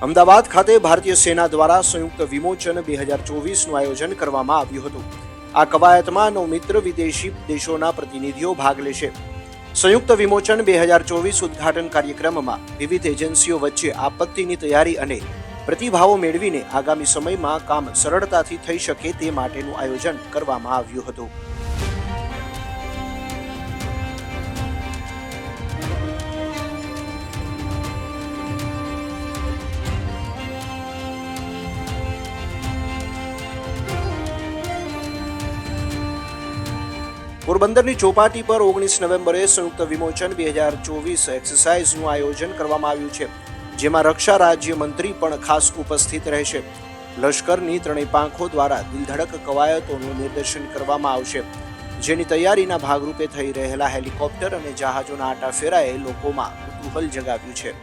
અમદાવાદ ખાતે ભારતીય સેના દ્વારા સંયુક્ત વિમોચન 2024નું આયોજન કરવામાં આવ્યું હતું। આ કવાયતમાં 9 મિત્ર વિદેશી દેશોના પ્રતિનિધિઓ ભાગ લેશે। સંયુક્ત વિમોચન 2024 ઉદ્ઘાટન કાર્યક્રમમાં વિવિધ એજન્સીઓ વચ્ચે આપત્તિની તૈયારી અને પ્રતિભાવો મેળવીને આગામી સમયમાં કામ સરળતાથી થઈ શકે તે માટેનું આયોજન કરવામાં આવ્યું હતું। પોરબંદરની ચોપાટી પર 19 નવેમ્બરે સંયુક્ત વિમોચન 2024 એક્સરસાઇઝનું આયોજન કરવામાં આવ્યું છે, જેમાં રક્ષા રાજ્ય મંત્રી પણ ખાસ ઉપસ્થિત રહેશે। લશ્કરની ત્રણેય પાંખો દ્વારા દિલધડક કવાયતોનું નિર્દેશન કરવામાં આવશે, જેની તૈયારીના ભાગરૂપે થઈ રહેલા હેલિકોપ્ટર અને જહાજોના આટાફેરાએ લોકોમાં કુતૂહલ જગાવ્યું છે।